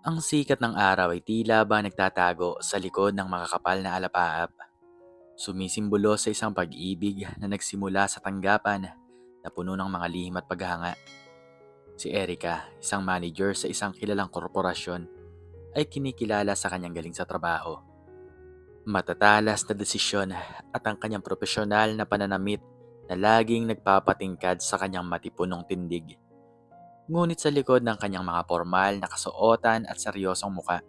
Ang sikat ng araw ay tila ba nagtatago sa likod ng makakapal na alapaap, sumisimbolo sa isang pag-ibig na nagsimula sa tanggapan na puno ng mga lihim at paghanga. Si Erica, isang manager sa isang kilalang korporasyon, ay kinikilala sa kanyang galing sa trabaho. Matatalas na desisyon at ang kanyang profesional na pananamit na laging nagpapatingkad sa kanyang matipunong tindig. Ngunit sa likod ng kanyang mga formal na kasuotan at seryosong muka,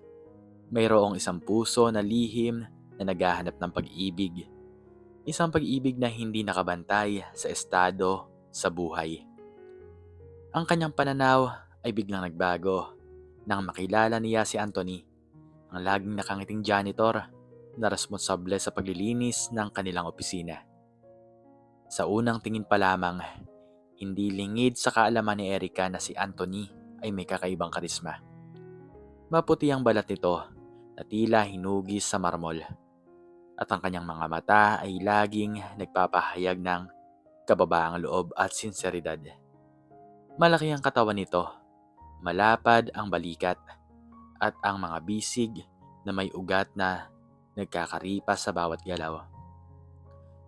mayroong isang puso na lihim na naghahanap ng pag-ibig. Isang pag-ibig na hindi nakabantay sa estado sa buhay. Ang kanyang pananaw ay biglang nagbago nang makilala niya si Anthony, ang laging nakangiting janitor na responsable sa paglilinis ng kanilang opisina. Sa unang tingin pa lamang, hindi lingid sa kaalaman ni Erica na si Anthony ay may kakaibang karisma. Maputi ang balat nito na tila hinugis sa marmol, at ang kanyang mga mata ay laging nagpapahayag ng kababaang loob at sinseridad. Malaki ang katawan nito, malapad ang balikat, at ang mga bisig na may ugat na nagkakaripas sa bawat galaw.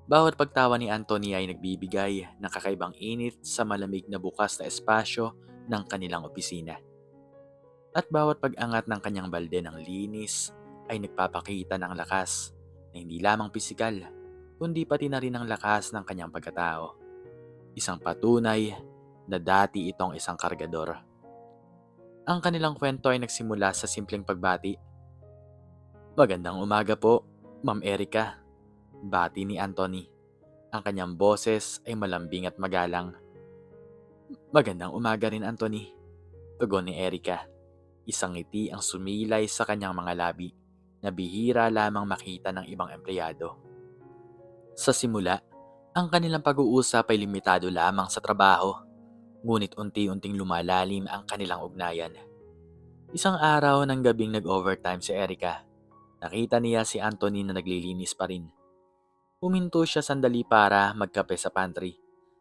Bawat pagtawa ni Anthony ay nagbibigay ng kakaibang init sa malamig na bukas na espasyo ng kanilang opisina. At bawat pag-angat ng kanyang balde ng linis ay nagpapakita ng lakas na hindi lamang pisikal, kundi pati na rin ang lakas ng kanyang pagkatao. Isang patunay na dati itong isang kargador. Ang kanilang kwento ay nagsimula sa simpleng pagbati. "Magandang umaga po, Ma'am Erica," bati ni Anthony. Ang kanyang boses ay malambing at magalang. "Magandang umaga rin, Anthony," tugon ni Erica. Isang ngiti ang sumilay sa kanyang mga labi na bihira lamang makita ng ibang empleyado. Sa simula, ang kanilang pag-uusap ay limitado lamang sa trabaho, ngunit unti-unting lumalalim ang kanilang ugnayan. Isang araw ng gabing nag-overtime si Erica, nakita niya si Anthony na naglilinis pa rin. Huminto siya sandali para magkape sa pantry,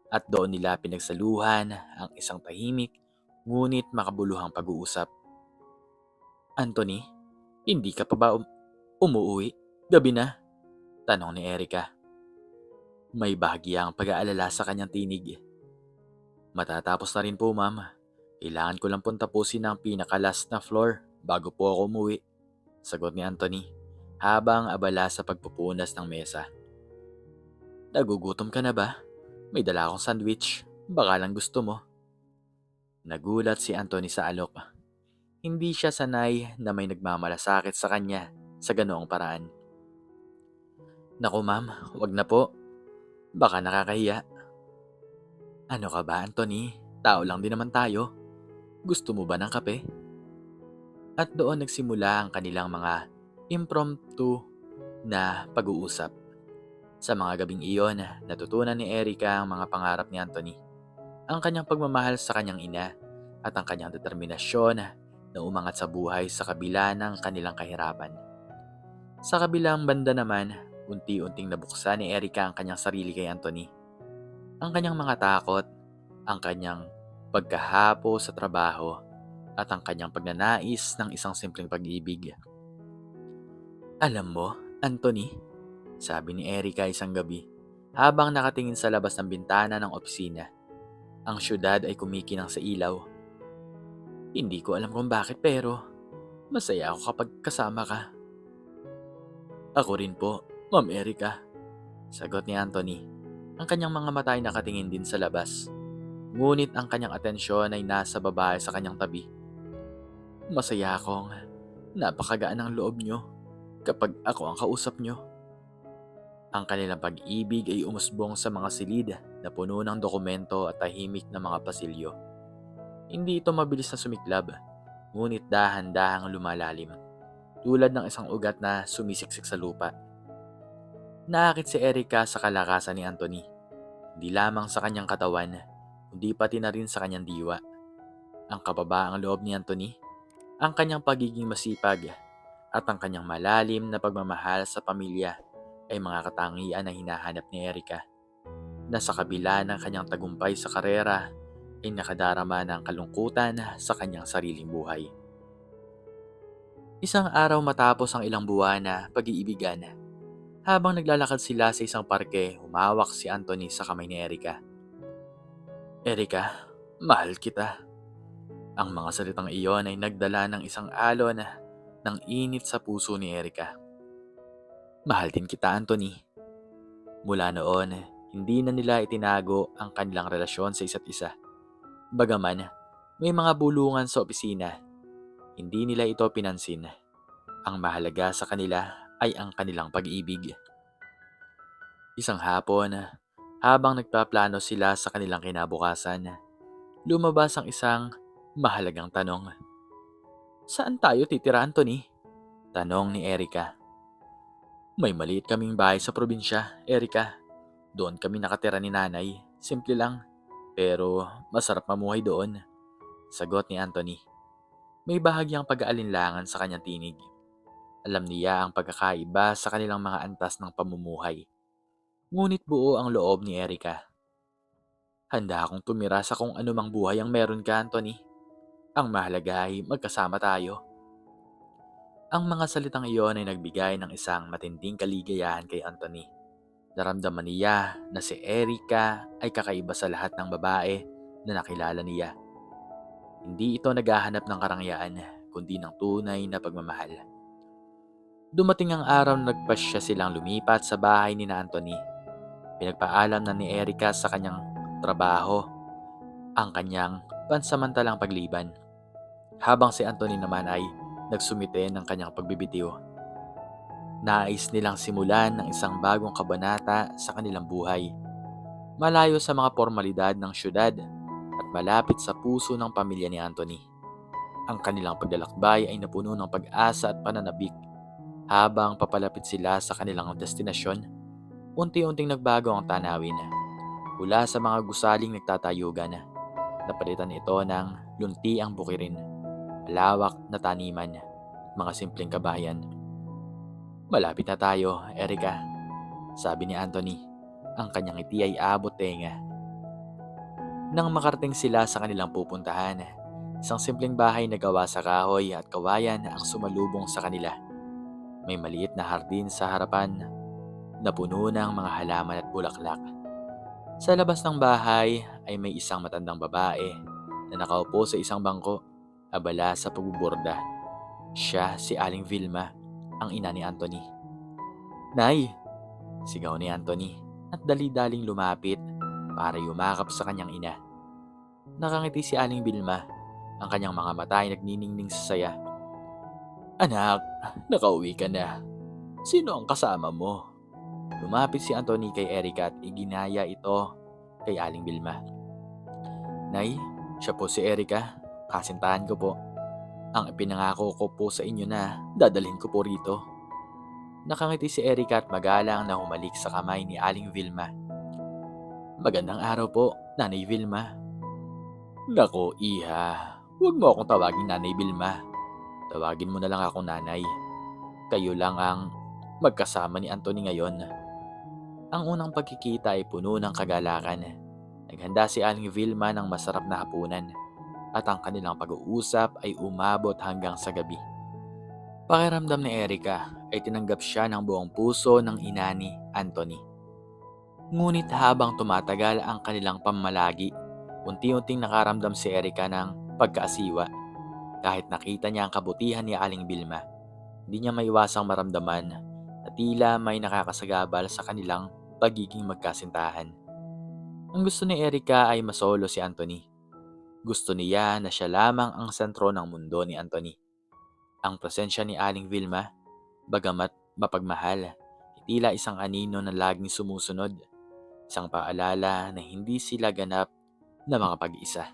at doon nila pinagsaluhan ang isang tahimik ngunit makabuluhang pag-uusap. "Anthony, hindi ka pa ba umuuwi? Gabi na," tanong ni Erica. May bahagyang pag-aalala sa kanyang tinig. "Matatapos na rin po, ma'am. Kailangan ko lang pong tapusin ang pinaka-last na floor bago po ako umuwi," sagot ni Anthony habang abala sa pagpupunas ng mesa. "Nagugutom ka na ba? May dala akong sandwich. Baka lang gusto mo." Nagulat si Anthony sa alok. Hindi siya sanay na may nagmamalasakit sa kanya sa ganoong paraan. "Naku ma'am, wag na po. Baka nakakahiya." "Ano ka ba, Anthony? Tao lang din naman tayo. Gusto mo ba ng kape?" At doon nagsimula ang kanilang mga impromptu na pag-uusap. Sa mga gabing iyon, natutunan ni Erica ang mga pangarap ni Anthony, ang kanyang pagmamahal sa kanyang ina, at ang kanyang determinasyon na umangat sa buhay sa kabila ng kanilang kahirapan. Sa kabilang banda naman, unti-unting nabuksan ni Erica ang kanyang sarili kay Anthony. Ang kanyang mga takot, ang kanyang pagkahapo sa trabaho, at ang kanyang pagnanais ng isang simpleng pag-ibig. "Alam mo, Anthony," sabi ni Erica isang gabi, habang nakatingin sa labas ng bintana ng opisina. Ang syudad ay kumikinang sa ilaw. "Hindi ko alam kung bakit pero masaya ako kapag kasama ka." "Ako rin po, Ma'am Erica," sagot ni Anthony. Ang kanyang mga mata ay nakatingin din sa labas. Ngunit ang kanyang atensyon ay nasa babae sa kanyang tabi. "Masaya akong napakagaan ng loob nyo kapag ako ang kausap nyo." Ang kanilang pag-ibig ay umusbong sa mga silid na puno ng dokumento at tahimik na mga pasilyo. Hindi ito mabilis na sumiklab, ngunit dahan-dahang lumalalim, tulad ng isang ugat na sumisiksik sa lupa. Naakit si Erica sa kalakasan ni Anthony, hindi lamang sa kanyang katawan, kundi pati na rin sa kanyang diwa. Ang kababaang loob ni Anthony, ang kanyang pagiging masipag, at ang kanyang malalim na pagmamahal sa pamilya ay mga katangian na hinahanap ni Erica, na sa kabila ng kanyang tagumpay sa karera ay nakadarama ng kalungkutan sa kanyang sariling buhay. Isang araw matapos ang ilang buwan na pag-iibigan, habang naglalakad sila sa isang parke, humawak si Anthony sa kamay ni Erica. Erica, mahal kita. Ang mga salitang iyon ay nagdala ng isang alon ng init sa puso ni Erica. Mahal din kita, Anthony. Mula noon, hindi na nila itinago ang kanilang relasyon sa isa't isa. Bagaman, may mga bulungan sa opisina, hindi nila ito pinansin. Ang mahalaga sa kanila ay ang kanilang pag-ibig. Isang hapon, habang nagpaplano sila sa kanilang kinabukasan, lumabas ang isang mahalagang tanong. Saan tayo titira, Anthony? Tanong ni Erica. May maliit kaming bahay sa probinsya, Erica. Doon kami nakatira ni nanay. Simple lang, pero masarap mamuhay doon. Sagot ni Anthony. May bahagyang pag-aalinlangan sa kanyang tinig. Alam niya ang pagkakaiba sa kanilang mga antas ng pamumuhay. Ngunit buo ang loob ni Erica. Handa akong tumira sa kung anumang buhay ang meron ka, Anthony. Ang mahalaga ay magkasama tayo. Ang mga salitang iyon ay nagbigay ng isang matinding kaligayahan kay Anthony. Naramdaman niya na si Erica ay kakaiba sa lahat ng babae na nakilala niya. Hindi ito naghahanap ng karangyaan, kundi ng tunay na pagmamahal. Dumating ang araw na nagpasya silang lumipat sa bahay ni Anthony. Pinagpaalam na ni Erica sa kanyang trabaho ang kanyang pansamantalang pagliban, habang si Anthony naman ay nagsumite ng kanyang pagbibitiw. Nais nilang simulan ng isang bagong kabanata sa kanilang buhay, malayo sa mga formalidad ng syudad at malapit sa puso ng pamilya ni Anthony. Ang kanilang paglalakbay ay napuno ng pag-asa at pananabik. Habang papalapit sila sa kanilang destinasyon, unti-unting nagbago ang tanawin. Mula sa mga gusaling nagtatayugan, napalitan ito ng lunti ang bukirin, malawak na taniman at mga simpleng kabahayan. Malapit na tayo, Erica, sabi ni Anthony. Ang kanyang ngiti ay abot tenga. Nang makarating sila sa kanilang pupuntahan, isang simpleng bahay na gawa sa kahoy at kawayan ang sumalubong sa kanila. May maliit na hardin sa harapan na puno ng mga halaman at bulaklak. Sa labas ng bahay ay may isang matandang babae na nakaupo sa isang bangko, abala sa pagbuborda. Siya si Aling Vilma, ang ina ni Anthony. Nay! Sigaw ni Anthony at dali-daling lumapit para yumakap sa kanyang ina. Nakangiti si Aling Vilma, ang kanyang mga mata ay nagniningning sa saya. Anak, nakauwi ka na. Sino ang kasama mo? Lumapit si Anthony kay Erica at iginaya ito kay Aling Vilma. Nay, siya po si Erica, kasintahan ko po. Ang ipinangako ko po sa inyo na dadalhin ko po rito. Nakangiti si Erica at magalang na humalik sa kamay ni Aling Vilma. Magandang araw po, Nanay Vilma. Nako, iha, huwag mo akong tawagin Nanay Vilma. Tawagin mo na lang akong nanay. Kayo lang ang magkasama ni Anthony ngayon. Ang unang pagkikita ay puno ng kagalakan. Naghanda si Aling Vilma ng masarap na hapunan at ang kanilang pag-uusap ay umabot hanggang sa gabi. Pakiramdam ni Erica ay tinanggap siya ng buong puso ng ina ni Anthony. Ngunit habang tumatagal ang kanilang pamamalagi, unti-unting nakaramdam si Erica ng pagkaasiwa. Kahit nakita niya ang kabutihan ni Aling Vilma, hindi niya maiwasang maramdaman na tila may nakakasagabal sa kanilang pagiging magkasintahan. Ang gusto ni Erica ay masolo si Anthony. Gusto niya na siya lamang ang sentro ng mundo ni Anthony. Ang presensya ni Aling Vilma, bagamat mapagmahal, tila isang anino na laging sumusunod, isang paalala na hindi sila ganap na mga pag-isa.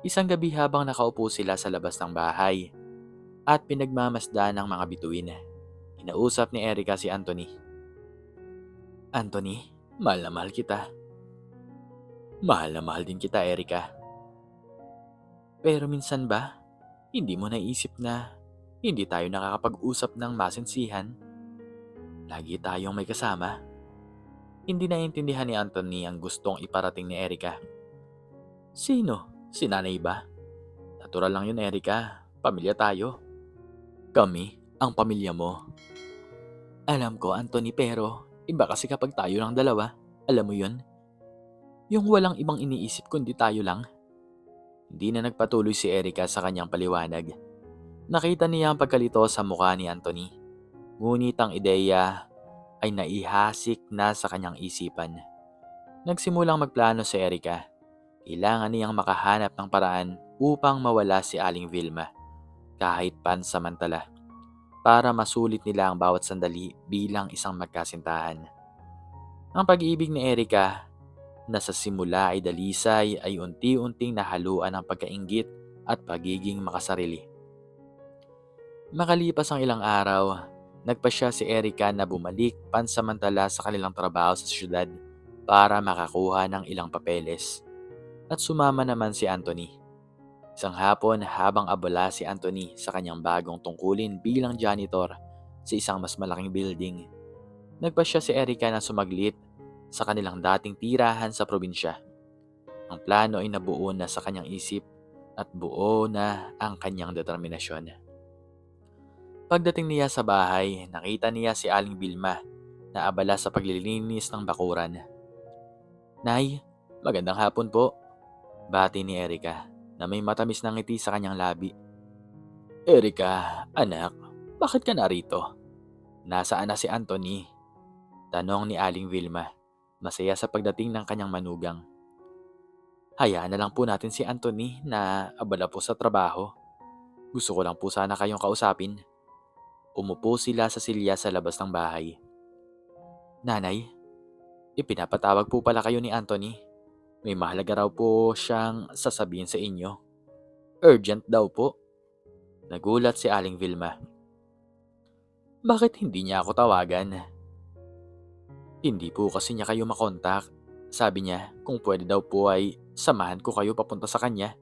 Isang gabi habang nakaupo sila sa labas ng bahay at pinagmamasdan ng mga bituin, inausap ni Erica si Anthony. Anthony, mahal na mahal kita. Mahal na mahal din kita, Erica. Pero minsan ba, hindi mo naisip na hindi tayo nakakapag-usap ng masinsihan? Lagi tayong may kasama. Hindi naiintindihan ni Anthony ang gustong iparating ni Erica. Sino? Si nanay ba? Natural lang yun, Erica. Pamilya tayo. Kami, ang pamilya mo. Alam ko, Anthony, pero iba kasi kapag tayo lang dalawa. Alam mo yun? Yung walang ibang iniisip kundi tayo lang. Hindi na nagpatuloy si Erica sa kanyang paliwanag. Nakita niya ang pagkalito sa mukha ni Anthony. Ngunit ang ideya ay naihasik na sa kanyang isipan. Nagsimulang magplano si Erica. Kailangan niyang makahanap ng paraan upang mawala si Aling Vilma, kahit pansamantala, para masulit nila ang bawat sandali bilang isang magkasintahan. Ang pag-ibig ni Erica na sa simula ay dalisay ay unti-unting nahaluan ng pagkainggit at pagiging makasarili. Makalipas ang ilang araw, nagpasya si Erica na bumalik pansamantala sa kanilang trabaho sa syudad para makakuha ng ilang papeles. At sumama naman si Anthony. Isang hapon habang abala si Anthony sa kanyang bagong tungkulin bilang janitor sa isang mas malaking building, nagpasya si Erica na sumaglit sa kanilang dating tirahan sa probinsya. Ang plano ay nabuo na sa kanyang isip at buo na ang kanyang determinasyon. Pagdating niya sa bahay, nakita niya si Aling Vilma na abala sa paglilinis ng bakuran. "Nay, magandang hapon po," bati ni Erica na may matamis na ngiti sa kanyang labi. "Erica, anak, bakit ka narito? Nasaan na si Anthony?" tanong ni Aling Vilma, masaya sa pagdating ng kanyang manugang. "Hayaan na lang po natin si Anthony na abala po sa trabaho. Gusto ko lang po sana kayong kausapin." Umupo sila sa silya sa labas ng bahay. "Nanay, ipinapatawag po pala kayo ni Anthony. May mahalaga raw po siyang sasabihin sa inyo. Urgent daw po." Nagulat si Aling Vilma. "Bakit hindi niya ako tawagan?" "Hindi po kasi niya kayo makontak. Sabi niya kung pwede daw po ay samahan ko kayo papunta sa kanya.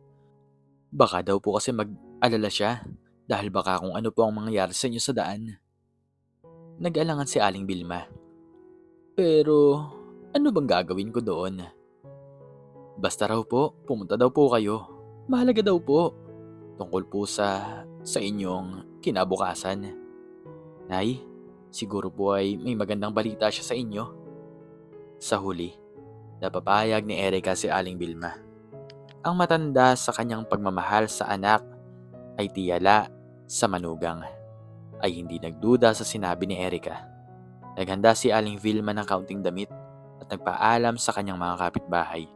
Baka daw po kasi mag-alala siya dahil baka kung ano po ang mangyayari sa inyo sa daan." Nag-alangan si Aling Vilma. "Pero ano bang gagawin ko doon?" "Basta raw po, pumunta daw po kayo. Mahalaga daw po. Tungkol po sa inyong kinabukasan." "Nay, siguro po ay may magandang balita siya sa inyo." Sa huli, napapayag ni Erica si Aling Vilma. Ang matanda sa kanyang pagmamahal sa anak ay tiyala sa manugang, ay hindi nagduda sa sinabi ni Erica. Naghanda si Aling Vilma ng kaunting damit at nagpaalam sa kanyang mga kapitbahay.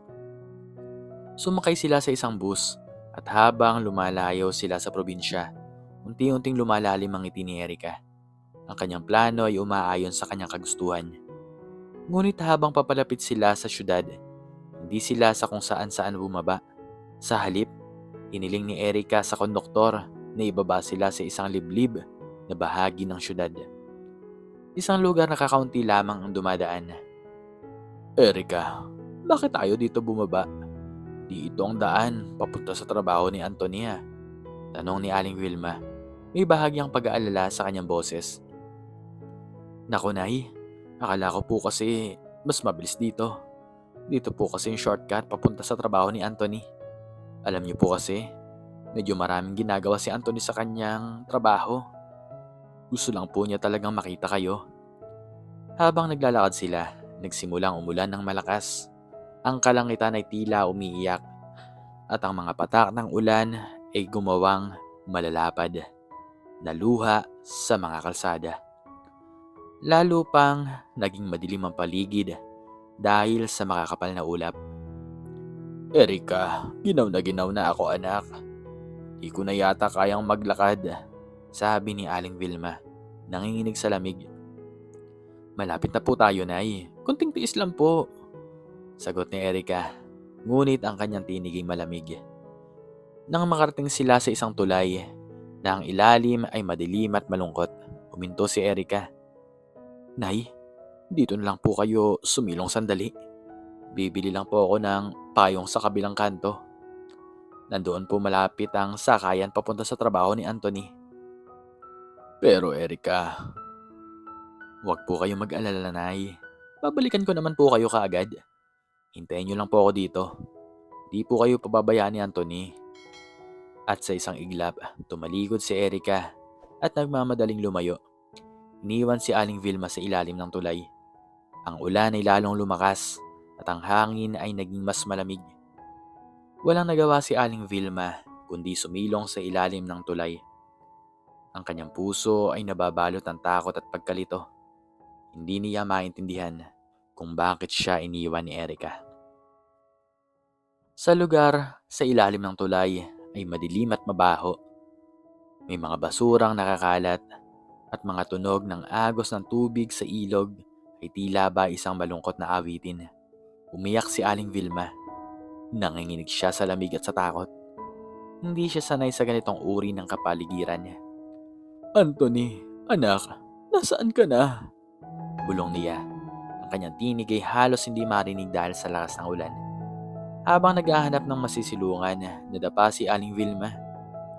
Sumakay sila sa isang bus at habang lumalayo sila sa probinsya, unti-unting lumalalim ang ngiti ni Erica. Ang kanyang plano ay umaayon sa kanyang kagustuhan. Ngunit habang papalapit sila sa syudad, hindi sila sa kung saan-saan bumaba. Sa halip, hiniling ni Erica sa konduktor na ibaba sila sa isang liblib na bahagi ng syudad. Isang lugar na kakaunti lamang ang dumadaan. "Erica, bakit tayo dito bumaba? Di ito ang daan papunta sa trabaho ni Antonia," tanong ni Aling Vilma. May bahagyang pag-aalala sa kanyang boses. "Naku, Nay, akala ko po kasi mas mabilis dito. Dito po kasi yung shortcut papunta sa trabaho ni Anthony. Alam niyo po kasi, medyo maraming ginagawa si Anthony sa kanyang trabaho. Gusto lang po niya talagang makita kayo." Habang naglalakad sila, nagsimulang umulan ng malakas. Ang kalangitan ay tila umiiyak at ang mga patak ng ulan ay gumawang malalapad na luha sa mga kalsada. Lalo pang naging madilim ang paligid dahil sa makakapal na ulap. "Erica, ginaw na ako, anak. Di ko na yata kayang maglakad," sabi ni Aling Vilma, nanginginig sa lamig. "Malapit na po tayo, Nay. Kunting tiis lang po," sagot ni Erica, ngunit ang kanyang tinig ay malamig. Nang makarating sila sa isang tulay na ang ilalim ay madilim at malungkot, huminto si Erica. "Nay, dito na lang po kayo sumilong sandali. Bibili lang po ako ng payong sa kabilang kanto. Nandoon po malapit ang sakayan papunta sa trabaho ni Anthony." "Pero Erica, huwag po kayong mag-alala, Nay. Babalikan ko naman po kayo kaagad. Hintayin niyo lang po ako dito. Di po kayo pababayaan ni Anthony." At sa isang iglap, tumalikod si Erica at nagmamadaling lumayo. Iniwan si Aling Vilma sa ilalim ng tulay. Ang ulan ay lalong lumakas at ang hangin ay naging mas malamig. Walang nagawa si Aling Vilma kundi sumilong sa ilalim ng tulay. Ang kanyang puso ay nababalot ng takot at pagkalito. Hindi niya maintindihan kung bakit siya iniwan ni Erica. Sa lugar sa ilalim ng tulay ay madilim at mabaho. May mga basurang nakakalat at mga tunog ng agos ng tubig sa ilog ay tila ba isang malungkot na awitin. Umiyak si Aling Vilma. Nanginginig siya sa lamig at sa takot. Hindi siya sanay sa ganitong uri ng kapaligiran. "Anthony, anak, nasaan ka na?" Bulong niya. Ang kanyang tinig ay halos hindi marinig dahil sa lakas ng ulan. Habang naghahanap ng masisilungan, nadapa si Aling Vilma.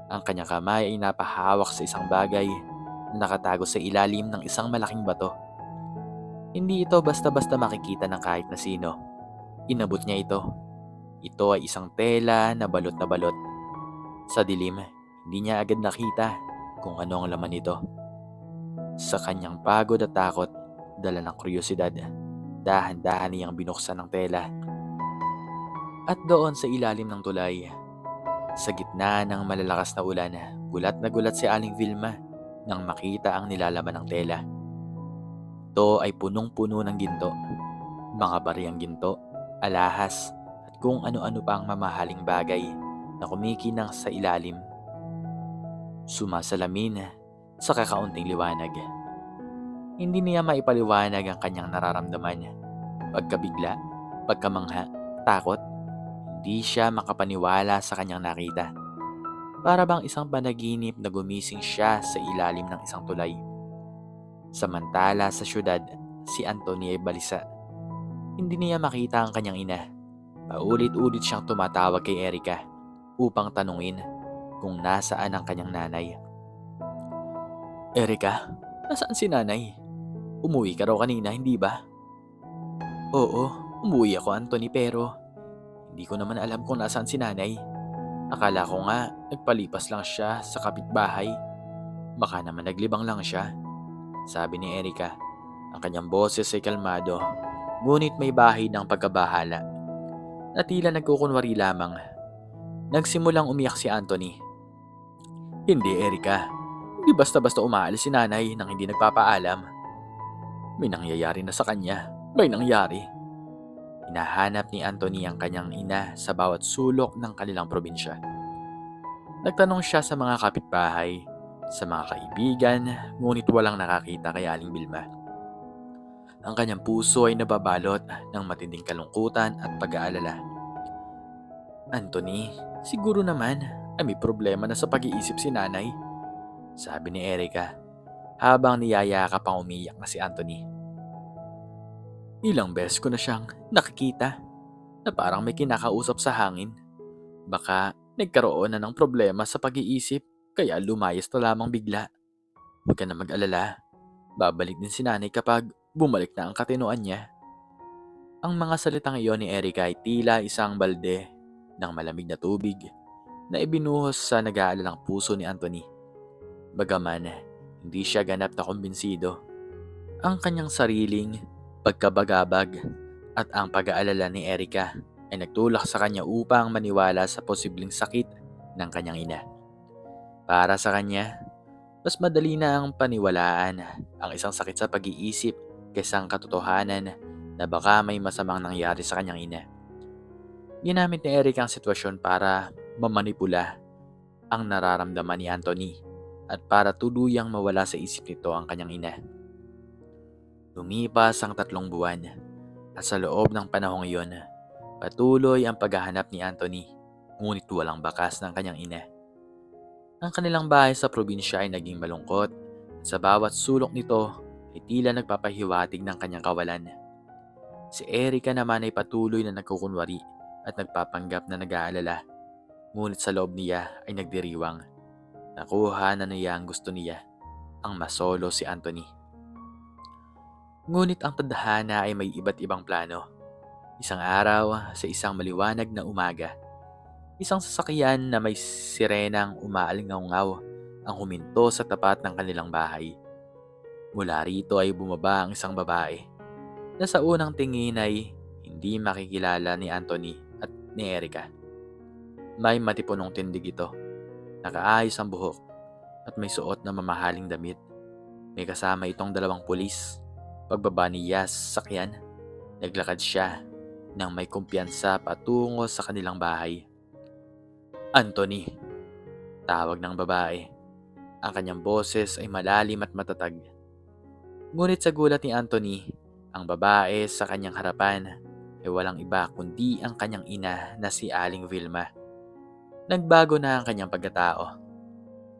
Ang kanyang kamay ay napahawak sa isang bagay na nakatago sa ilalim ng isang malaking bato. Hindi ito basta-basta makikita ng kahit na sino. Inabot niya ito. Ito ay isang tela na balot na balot. Sa dilim, hindi niya agad nakita kung ano ang laman nito. Sa kanyang pagod at takot, dala ng kuryosidad, dahan-dahan niyang binuksan ang tela. At doon sa ilalim ng tulay, sa gitna ng malalakas na ulan, gulat na gulat si Aling Vilma nang makita ang nilalaman ng tela. Ito ay punong-puno ng ginto, mga bariyang ginto, alahas, at kung ano-ano pa ang mamahaling bagay na kumikinang sa ilalim. Sumasalamin sa kakaunting liwanag. Hindi niya maipaliwanag ang kanyang nararamdaman. Pagkabigla, pagkamangha, takot. Hindi siya makapaniwala sa kanyang nakita. Para bang isang panaginip na gumising siya sa ilalim ng isang tulay. Samantala sa syudad, si Anthony ay balisa. Hindi niya makita ang kanyang ina. Paulit-ulit siyang tumatawag kay Erica upang tanungin kung nasaan ang kanyang nanay. "Erica, nasaan si nanay? Umuwi ka raw kanina, hindi ba?" "Oo, umuwi ako, Anthony, pero hindi ko naman alam kung nasaan si nanay. Akala ko nga nagpalipas lang siya sa kapitbahay. Baka naman naglibang lang siya," sabi ni Erica. Ang kanyang boses ay kalmado, ngunit may bahid ng pagkabahala na tila nagkukunwari lamang. Nagsimulang umiyak si Anthony. "Hindi, Erica. Hindi basta-basta umaalis si nanay nang hindi nagpapaalam. May nangyayari na sa kanya. May nangyari." Hinahanap ni Anthony ang kanyang ina sa bawat sulok ng kanilang probinsya. Nagtanong siya sa mga kapitbahay, sa mga kaibigan, ngunit walang nakakita kay Aling Vilma. Ang kanyang puso ay nababalot ng matinding kalungkutan at pag-aalala. "Anthony, siguro naman ay may problema na sa pag-iisip si nanay," sabi ni Erica habang niyayakap ang umiyak na si Anthony. "Ilang beses ko na siyang nakikita na parang may kinakausap sa hangin. Baka nagkaroon na ng problema sa pag-iisip kaya lumayas na lamang bigla. Huwag ka na mag-alala. Babalik din si nanay kapag bumalik na ang katinoan niya." Ang mga salitang iyon ni Erica ay tila isang balde ng malamig na tubig na ibinuhos sa nag-aalalang puso ni Anthony. Bagaman hindi siya ganap na kumbinsido, ang kanyang sariling pagkabagabag at ang pag-aalala ni Erica ay nagtulak sa kanya upang maniwala sa posibleng sakit ng kanyang ina. Para sa kanya, mas madali na ang paniwalaan ang isang sakit sa pag-iisip kaysa ang katotohanan na baka may masamang nangyari sa kanyang ina. Ginamit ni Erica ang sitwasyon para mamanipula ang nararamdaman ni Anthony at para tuluyang mawala sa isip nito ang kanyang ina. Lumipas ang 3 buwan at sa loob ng panahong iyon, patuloy ang paghahanap ni Anthony, ngunit walang bakas ng kanyang ina. Ang kanilang bahay sa probinsya ay naging malungkot at sa bawat sulok nito ay tila nagpapahiwatig ng kanyang kawalan. Si Erica naman ay patuloy na nagkukunwari at nagpapanggap na nag-aalala, ngunit sa loob niya ay nagdiriwang. Nakuha na niya ang gusto niya, ang masolo si Anthony. Ngunit ang tadhana ay may iba't ibang plano. Isang araw sa isang maliwanag na umaga, isang sasakyan na may sirenang umaalingaw ang huminto sa tapat ng kanilang bahay. Mula rito ay bumaba ang isang babae na sa unang tingin ay hindi makikilala ni Anthony at ni Erica. May matipunong tindig ito, nakaayos ang buhok at may suot na mamahaling damit. May kasama itong dalawang pulis. Pagbaba niya sa sakyan, naglakad siya nang may kumpiyansa patungo sa kanilang bahay. Anthony, tawag ng babae. Ang kanyang boses ay malalim at matatag. Ngunit sa gulat ni Anthony, ang babae sa kanyang harapan ay walang iba kundi ang kanyang ina na si Aling Vilma. Nagbago na ang kanyang pagkatao.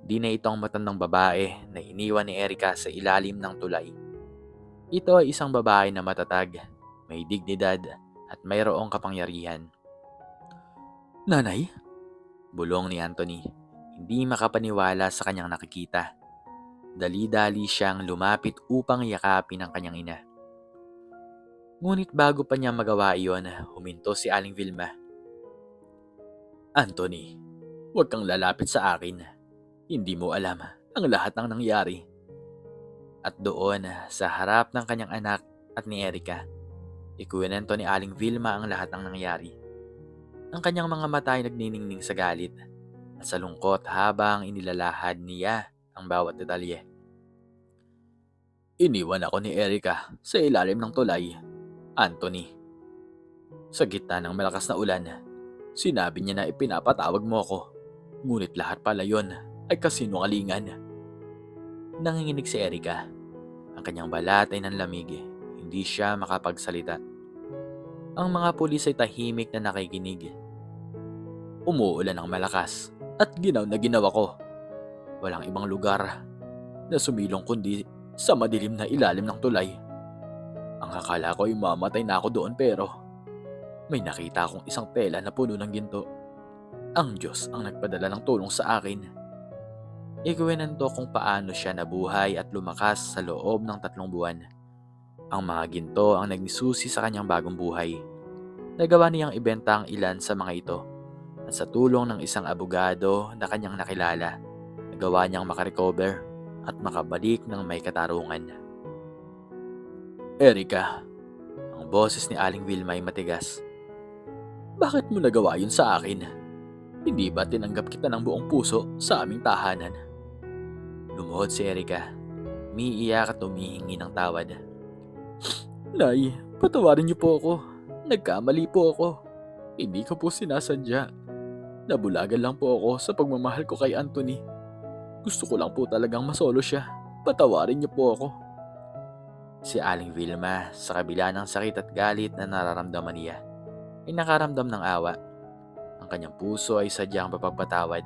Di na ito ang matandang babae na iniwan ni Erica sa ilalim ng tulay. Ito ay isang babae na matatag, may dignidad at mayroong kapangyarihan. Nanay? Bulong ni Anthony, hindi makapaniwala sa kanyang nakikita. Dali-dali siyang lumapit upang yakapin ang kanyang ina. Ngunit bago pa niya magawa iyon, huminto si Aling Vilma. Anthony, huwag kang lalapit sa akin. Hindi mo alam ang lahat ng nangyari. At doon, sa harap ng kanyang anak at ni Erica, ikuwento ni Aling Vilma ang lahat ng nangyari. Ang kanyang mga mata ay nagniningning sa galit at sa lungkot habang inilalahad niya ang bawat detalye. Iniwan ako ni Erica sa ilalim ng tulay, Anthony. Sa gitna ng malakas na ulan, sinabi niya na ipinapatawag mo ako. Ngunit lahat pala yon ay kasinungalingan. Nanginginig si Erica. Ang kanyang balat ay nanlamig. Hindi siya makapagsalita. Ang mga pulis ay tahimik na nakikinig. Umuulan ng malakas at ginaw na ginaw ako. Walang ibang lugar na sumilong kundi sa madilim na ilalim ng tulay. Ang akala ko ay mamatay na ako doon pero may nakita akong isang tela na puno ng ginto. Ang Diyos ang nagpadala ng tulong sa akin. Ikuwento kung paano siya nabuhay at lumakas sa loob ng 3 buwan. Ang mga ginto ang nagnisusi sa kanyang bagong buhay. Nagawa niyang ibenta ang ilan sa mga ito. At sa tulong ng isang abogado na kanyang nakilala, nagawa niyang makarecover at makabalik ng may katarungan. Erica, ang boses ni Aling Vilma ay matigas. Bakit mo nagawa yun sa akin? Hindi ba tinanggap kita ng buong puso sa aming tahanan? Lumuhod si Erica. Umiiyak at humihingi ng tawad. Nay, patawarin niyo po ako. Nagkamali po ako. Hindi ko po sinasadya. Nabulagan lang po ako sa pagmamahal ko kay Anthony. Gusto ko lang po talagang masolo siya. Patawarin niyo po ako. Si Aling Vilma, sa kabila ng sakit at galit na nararamdaman niya, ay nakaramdam ng awa. Ang kanyang puso ay sadyang papagpatawad.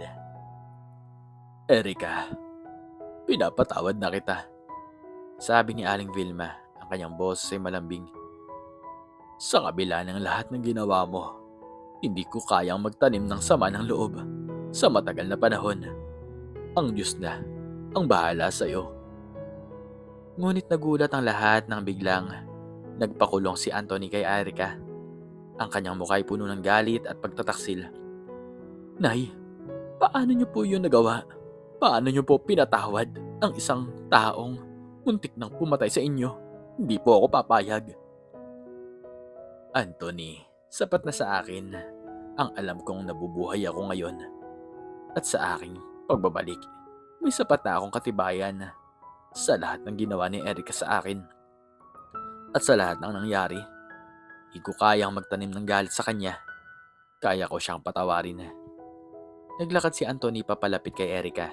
Erica, pinapatawad na kita. Sabi ni Aling Vilma, ang kanyang boses ay malambing. Sa kabila ng lahat ng ginawa mo, hindi ko kayang magtanim ng sama ng loob sa matagal na panahon. Ang Diyos na ang bahala sa iyo. Ngunit nagulat ang lahat nang biglang nagpakulong si Anthony kay Erica. Ang kanyang mukha ay puno ng galit at pagtataksil. Nay, paano niyo po yun nagawa? Paano niyo po pinatawad ang isang taong muntik nang pumatay sa inyo? Hindi po ako papayag. Anthony, sapat na sa akin ang alam kong nabubuhay ako ngayon. At sa aking pagbabalik, may sapat na akong katibayan sa lahat ng ginawa ni Erica sa akin. At sa lahat ng nangyari, hindi ko kayang magtanim ng galit sa kanya. Kaya ko siyang patawarin. Naglakad si Anthony papalapit kay Erica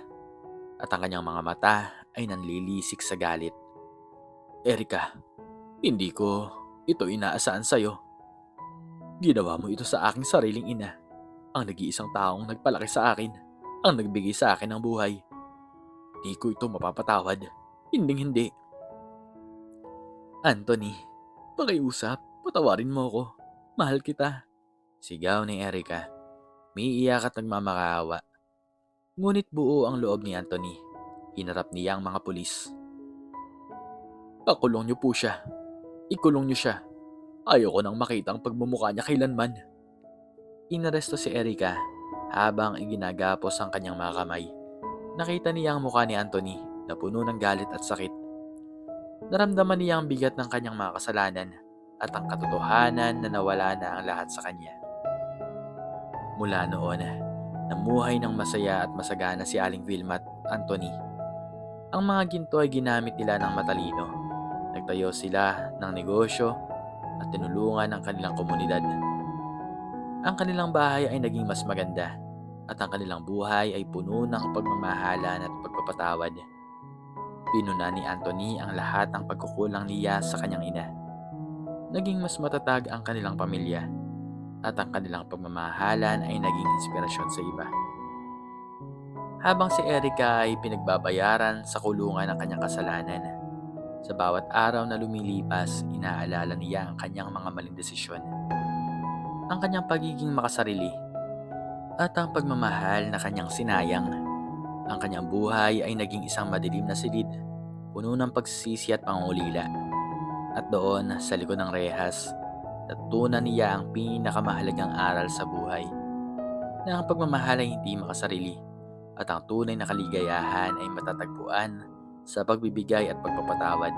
at ang kanyang mga mata ay nanlilisik sa galit. Erica, hindi ko ito inaasahan sa'yo. Ginawa mo ito sa aking sariling ina, ang nag-iisang taong nagpalaki sa akin, ang nagbigay sa akin ng buhay. Di ko ito mapapatawad. Hinding-hindi. Anthony, pakiusap, patawarin mo ako. Mahal kita. Sigaw ni Erica. Umiiyak at nagmamakaawa. Ngunit buo ang loob ni Anthony. Hinarap niya ang mga pulis. Pakulong niyo po siya. Ikulong niyo siya. Ayoko nang makita ang pagmumukha niya kailanman. Inaresto si Erica habang iginagapos ang kanyang mga kamay. Nakita niya ang mukha ni Anthony na puno ng galit at sakit. Naramdaman niya ang bigat ng kanyang mga kasalanan at ang katotohanan na nawala na ang lahat sa kanya. Mula noon, namuhay ng masaya at masagana si Aling Vilma at Anthony. Ang mga ginto ay ginamit nila ng matalino. Nagtayo sila ng negosyo at tinulungan ang kanilang komunidad. Ang kanilang bahay ay naging mas maganda at ang kanilang buhay ay puno ng pagmamahalan at pagpapatawad. Pinuna ni Anthony ang lahat ng pagkukulang niya sa kanyang ina. Naging mas matatag ang kanilang pamilya at ang kanilang pagmamahalan ay naging inspirasyon sa iba. Habang si Erica ay pinagbabayaran sa kulungan ng kanyang kasalanan, sa bawat araw na lumilipas, inaalala niya ang kanyang mga maling desisyon, ang kanyang pagiging makasarili, at ang pagmamahal na kanyang sinayang. Ang kanyang buhay ay naging isang madilim na silid, puno ng pagsisisi at pangungulila. At doon, sa likod ng rehas, natutunan niya ang pinakamahalagang aral sa buhay, na ang pagmamahal ay hindi makasarili, at ang tunay na kaligayahan ay matatagpuan sa pagbibigay at pagpapatawad,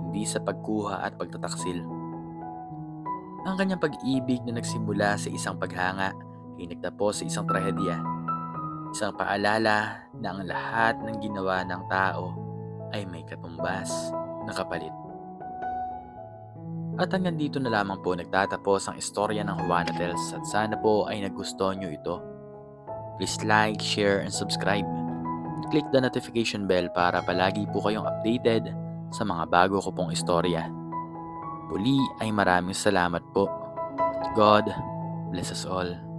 hindi sa pagkuha at pagtataksil. Ang kanyang pag-ibig na nagsimula sa isang paghanga ay nagtapos sa isang trahedya. Isang paalala na ang lahat ng ginawa ng tao ay may katumbas na kapalit. At hanggang dito na lamang po nagtatapos ang istorya ng Juana Tales at sana po ay nagustuhan nyo ito. Please like, share, and subscribe. Click the notification bell para palagi po kayong updated sa mga bago ko pong istorya. Muli ay maraming salamat po. God bless us all.